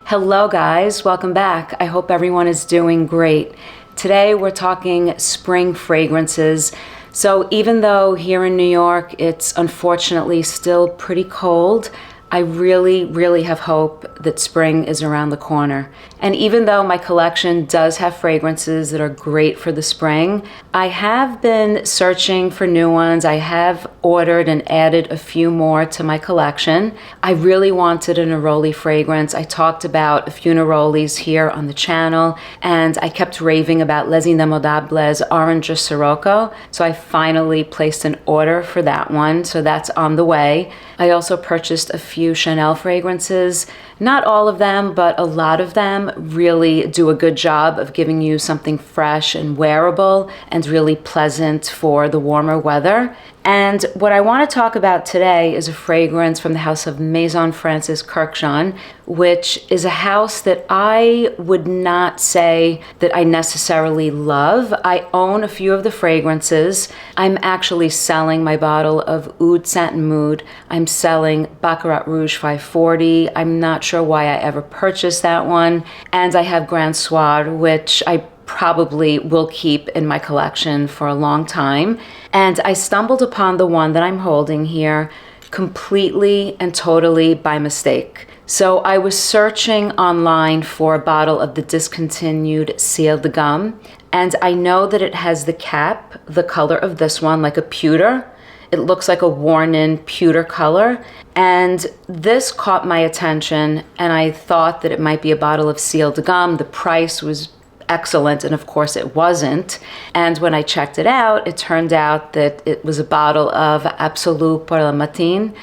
Hello guys, welcome back. I hope everyone is doing great. Today we're talking spring fragrances. So even though here in New York it's unfortunately still pretty cold, I really have hope that spring is around the corner. And even though my collection does have fragrances that are great for the spring, I have been searching for new ones. I have ordered and added a few more to my collection. I really wanted a neroli fragrance. I talked about a few nerolis here on the channel, and I kept raving about Les Indemodables Orange Sirocco. So I finally placed an order for that one. So that's on the way. I also purchased a few Chanel fragrances. Not all of them, but a lot of them really do a good job of giving you something fresh and wearable and really pleasant for the warmer weather. And what I want to talk about today is a fragrance from the house of Maison Francis Kurkdjian, which is a house that I would not say that I necessarily love. I own a few of the fragrances. I'm actually selling my bottle of Oud Satin Mood. I'm selling Baccarat Rouge 540. I'm not sure why I ever purchased that one. And I have Grand Soir, which I probably will keep in my collection for a long time. And I stumbled upon the one that I'm holding here completely and totally by mistake. So I was searching online for a bottle of the discontinued Ciel de Gamme, and I know that it has the cap, the color of this one, like a pewter. It looks like a worn-in pewter color, and this caught my attention, and I thought that it might be a bottle of Ciel de Gamme. The price was excellent, and of course it wasn't. And when I checked it out, it turned out that it was a bottle of Absolue Pour le Matin,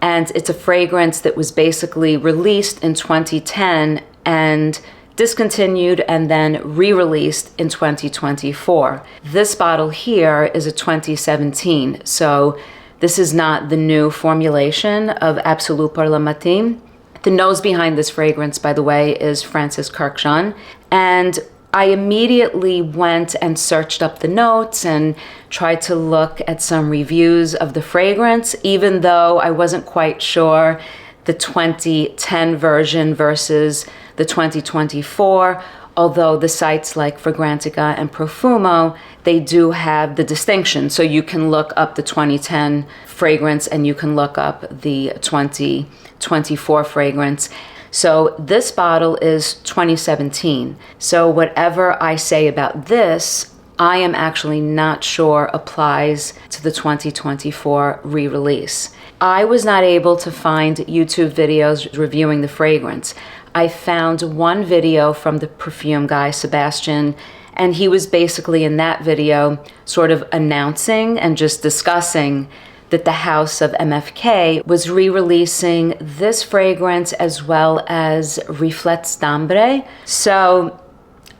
and it's a fragrance that was basically released in 2010 and discontinued and then re-released in 2024. This bottle here is a 2017, so this is not the new formulation of Absolue Pour le Matin. The nose behind this fragrance, by the way, is Francis Kurkdjian, and I immediately went and searched up the notes and tried to look at some reviews of the fragrance, even though I wasn't quite sure the 2010 version versus the 2024, although the sites like Fragrantica and Profumo, they do have the distinction. So you can look up the 2010 fragrance and you can look up the 2024 fragrance. So this bottle is 2017. So whatever I say about this, I am actually not sure applies to the 2024 re-release. I was not able to find YouTube videos reviewing the fragrance. I found one video from the perfume guy, Sebastian, and he was basically in that video sort of announcing and just discussing that the house of MFK was re-releasing this fragrance as well as Reflets d'Ambre. So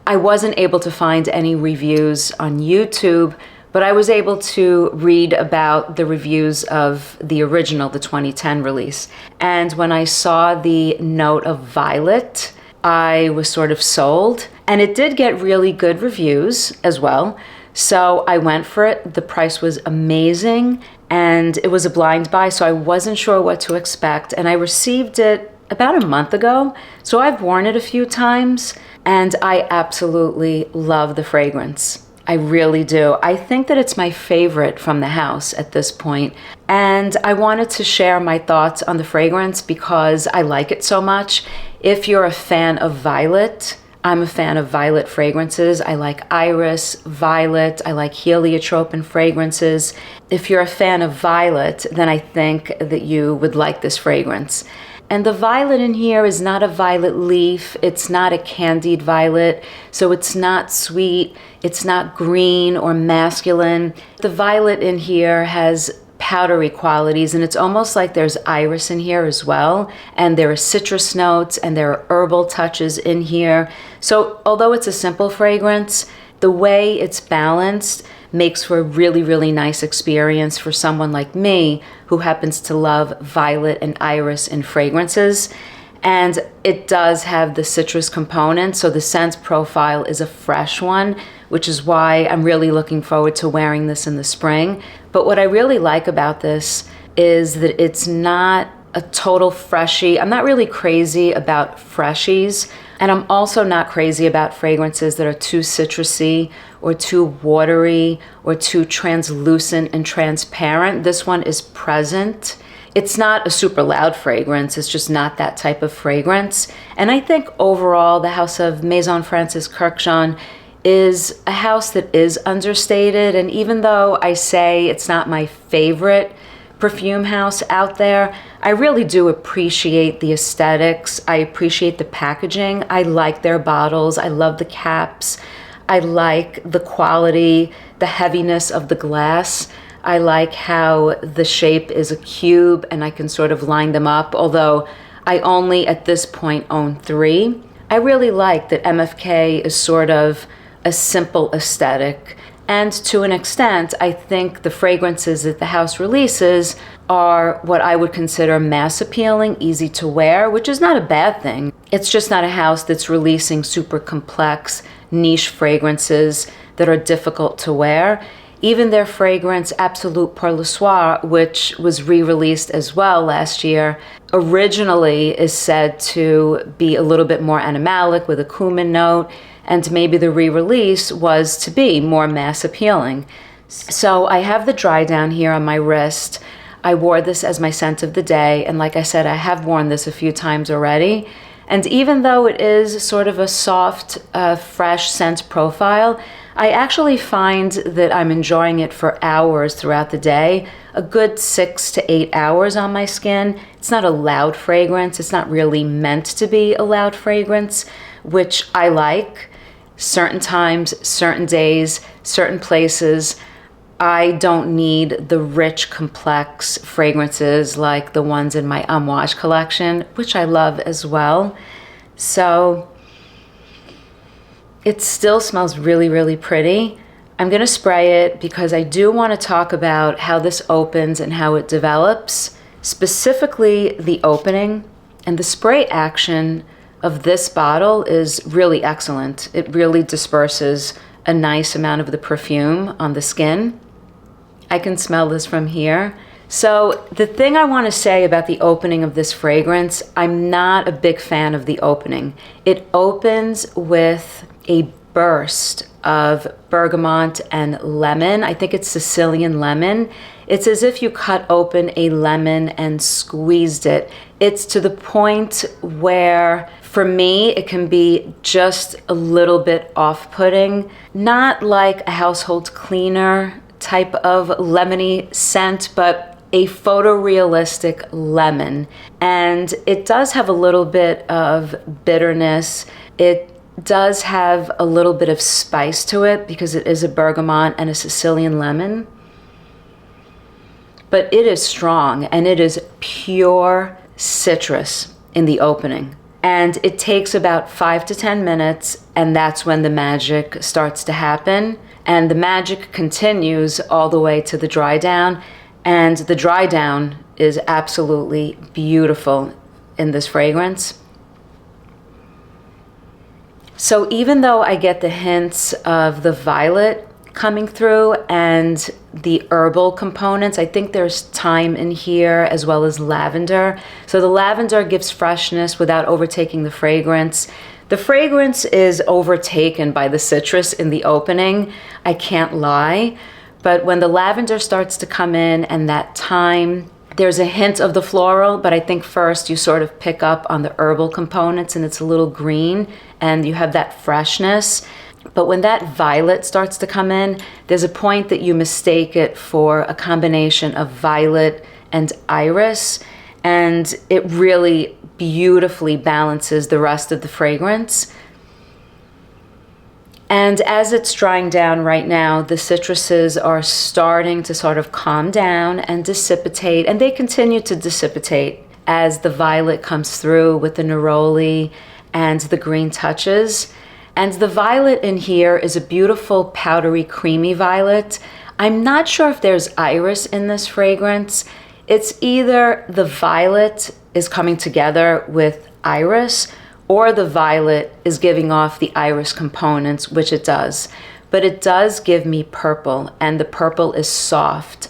I wasn't able to find any reviews on YouTube, but I was able to read about the reviews of the original, the 2010 release. And when I saw the note of violet, I was sort of sold. And it did get really good reviews as well. So I went for it. The price was amazing, and it was a blind buy, so I wasn't sure what to expect. And I received it about a month ago, so I've worn it a few times, and I absolutely love the fragrance. I really do. I think that it's my favorite from the house at this point, and I wanted to share my thoughts on the fragrance because I like it so much. If you're a fan of violet, I'm a fan of violet fragrances. I like iris, violet. I like heliotrope in fragrances. If you're a fan of violet, then I think that you would like this fragrance. And the violet in here is not a violet leaf. It's not a candied violet. So it's not sweet. It's not green or masculine. The violet in here has powdery qualities, and it's almost like there's iris in here as well, and there are citrus notes and there are herbal touches in here. So although it's a simple fragrance, the way it's balanced makes for a really nice experience for someone like me who happens to love violet and iris in fragrances. And it does have the citrus component, so the scent profile is a fresh one, which is why I'm really looking forward to wearing this in the spring. But what I really like about this is that it's not a total freshie. I'm not really crazy about freshies, and I'm also not crazy about fragrances that are too citrusy or too watery or too translucent and transparent. This one is present. It's not a super loud fragrance. It's just not that type of fragrance. And I think overall, the house of Maison Francis Kurkdjian is a house that is understated. And even though I say it's not my favorite perfume house out there, I really do appreciate the aesthetics. I appreciate the packaging. I like their bottles. I love the caps. I like the quality, the heaviness of the glass. I like how the shape is a cube and I can sort of line them up, although I only at this point own 3. I really like that MFK is sort of a simple aesthetic. And to an extent, I think the fragrances that the house releases are what I would consider mass appealing, easy to wear, which is not a bad thing. It's just not a house that's releasing super complex, niche fragrances that are difficult to wear. Even their fragrance, Absolue Pour le Matin, which was re-released as well last year, originally is said to be a little bit more animalic with a cumin note, and maybe the re-release was to be more mass appealing. So I have the dry down here on my wrist. I wore this as my scent of the day, and like I said, I have worn this a few times already. And even though it is sort of a soft, fresh scent profile, I actually find that I'm enjoying it for hours throughout the day, a good 6 to 8 hours on my skin. It's not a loud fragrance. It's not really meant to be a loud fragrance, which I like. Certain times, certain days, certain places, I don't need the rich, complex fragrances like the ones in my Amouage collection, which I love as well. So it still smells really, really pretty. I'm going to spray it because I do want to talk about how this opens and how it develops, specifically the opening. And the spray action of this bottle is really excellent. It really disperses a nice amount of the perfume on the skin. I can smell this from here. So the thing I want to say about the opening of this fragrance, I'm not a big fan of the opening. It opens with a burst of bergamot and lemon. I think it's Sicilian lemon. It's as if you cut open a lemon and squeezed it. It's to the point where, for me, it can be just a little bit off-putting. Not like a household cleaner type of lemony scent, but a photorealistic lemon. And it does have a little bit of bitterness. It does have a little bit of spice to it because it is a bergamot and a Sicilian lemon. But it is strong and it is pure citrus in the opening. And it takes about 5 to 10 minutes, and that's when the magic starts to happen. And the magic continues all the way to the dry down. And the dry down is absolutely beautiful in this fragrance. So even though I get the hints of the violet coming through and the herbal components, I think there's thyme in here as well as lavender. So the lavender gives freshness without overtaking the fragrance. The fragrance is overtaken by the citrus in the opening, I can't lie. But when the lavender starts to come in and that thyme, there's a hint of the floral, but I think first you sort of pick up on the herbal components and it's a little green and you have that freshness. But when that violet starts to come in, there's a point that you mistake it for a combination of violet and iris, and it really beautifully balances the rest of the fragrance. And as it's drying down right now, the citruses are starting to sort of calm down and dissipate, and they continue to dissipate as the violet comes through with the neroli and the green touches. And the violet in here is a beautiful powdery creamy violet. I'm not sure if there's iris in this fragrance. It's either the violet is coming together with iris or the violet is giving off the iris components, which it does. But it does give me purple, and the purple is soft.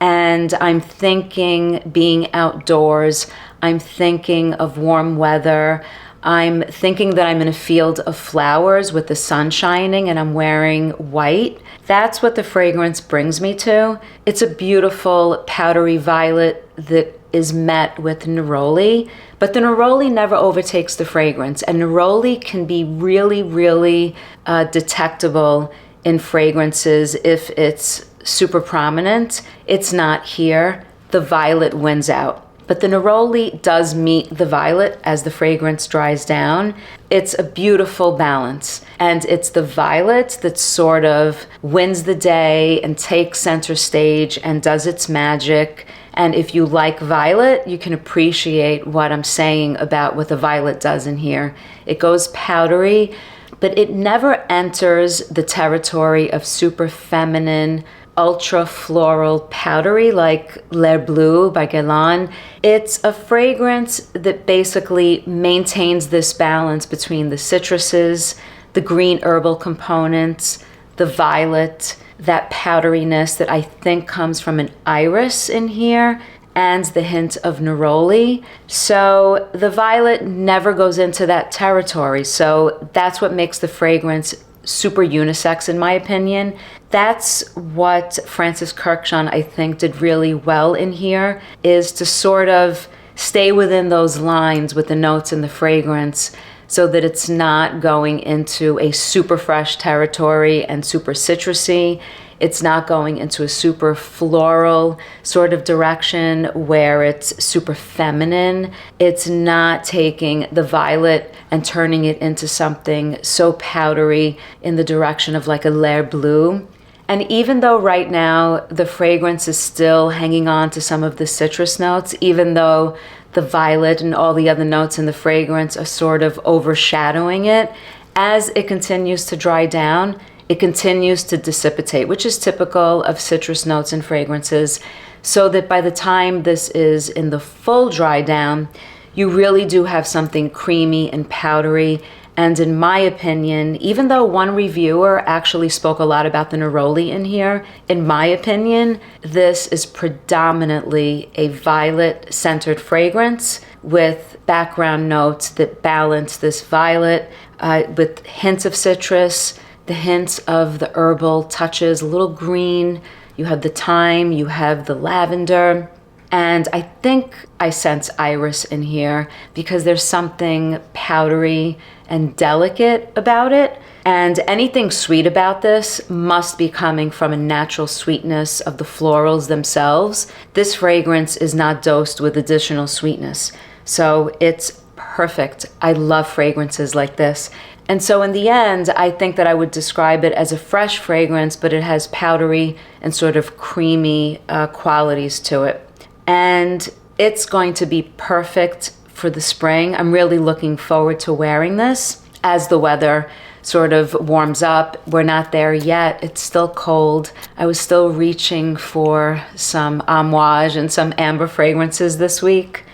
and I'm thinking being outdoors. I'm thinking of warm weather. I'm thinking that I'm in a field of flowers with the sun shining and I'm wearing white. That's what the fragrance brings me to. It's a beautiful powdery violet that is met with neroli, but the neroli never overtakes the fragrance, and neroli can be really, really detectable in fragrances if it's super prominent. It's not here. The violet wins out. But the neroli does meet the violet as the fragrance dries down. It's a beautiful balance. And it's the violet that sort of wins the day and takes center stage and does its magic. And if you like violet, you can appreciate what I'm saying about what the violet does in here. It goes powdery, but it never enters the territory of super feminine, ultra floral powdery like L'air Bleu by Guerlain. It's a fragrance that basically maintains this balance between the citruses, the green herbal components, the violet, that powderiness that I think comes from an iris in here, and the hint of neroli. So the violet never goes into that territory. So that's what makes the fragrance super unisex, in my opinion. That's what Francis Kurkdjian, I think, did really well in here, is to sort of stay within those lines with the notes and the fragrance so that it's not going into a super fresh territory and super citrusy. It's not going into a super floral sort of direction where it's super feminine. It's not taking the violet and turning it into something so powdery in the direction of like a L'air Bleu. And even though right now the fragrance is still hanging on to some of the citrus notes, even though the violet and all the other notes in the fragrance are sort of overshadowing it, as it continues to dry down, it continues to dissipate, which is typical of citrus notes and fragrances, so that by the time this is in the full dry down, you really do have something creamy and powdery. And in my opinion, even though one reviewer actually spoke a lot about the neroli in here, in my opinion, this is predominantly a violet-centered fragrance with background notes that balance this violet with hints of citrus, the hints of the herbal touches, a little green. You have the thyme, you have the lavender. And I think I sense iris in here because there's something powdery and delicate about it. And anything sweet about this must be coming from a natural sweetness of the florals themselves. This fragrance is not dosed with additional sweetness. So it's perfect. I love fragrances like this. And so in the end, I think that I would describe it as a fresh fragrance, but it has powdery and sort of creamy qualities to it. And it's going to be perfect for the spring. I'm really looking forward to wearing this as the weather sort of warms up. We're not there yet. It's still cold. I was still reaching for some amouage and some amber fragrances this week.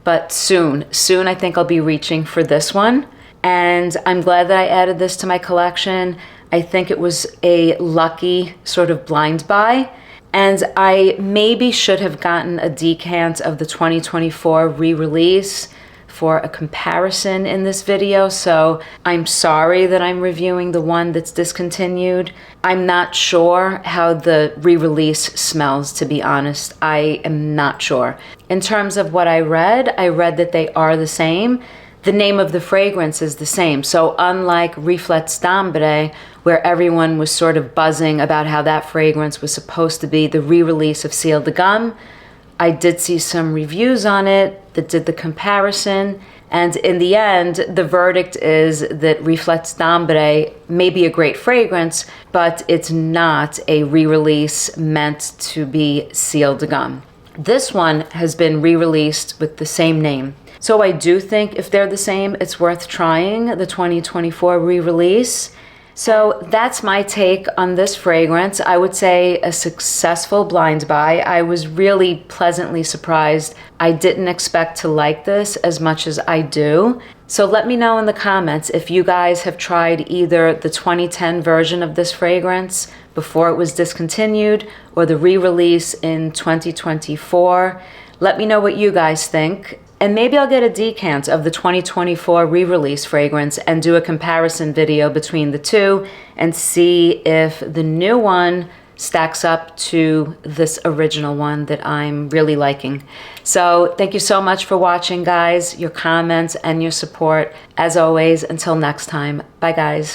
But soon I think I'll be reaching for this one. And I'm glad that I added this to my collection. I think it was a lucky sort of blind buy. And I maybe should have gotten a decant of the 2024 re-release for a comparison in this video. So I'm sorry that I'm reviewing the one that's discontinued. I'm not sure how the re-release smells, to be honest. I am not sure. In terms of what I read that they are the same. The name of the fragrance is the same. So unlike Reflets d'Ambre, where everyone was sort of buzzing about how that fragrance was supposed to be the re-release of Ciel de Gomme, I did see some reviews on it that did the comparison. And in the end, the verdict is that Reflets d'Ambre may be a great fragrance, but it's not a re-release meant to be Ciel de Gomme. This one has been re-released with the same name. So I do think if they're the same, it's worth trying the 2024 re-release. So that's my take on this fragrance. I would say a successful blind buy. I was really pleasantly surprised. I didn't expect to like this as much as I do. So let me know in the comments if you guys have tried either the 2010 version of this fragrance before it was discontinued or the re-release in 2024. Let me know what you guys think. And maybe I'll get a decant of the 2024 re-release fragrance and do a comparison video between the two and see if the new one stacks up to this original one that I'm really liking. So thank you so much for watching, guys, your comments and your support. As always, until next time, bye guys.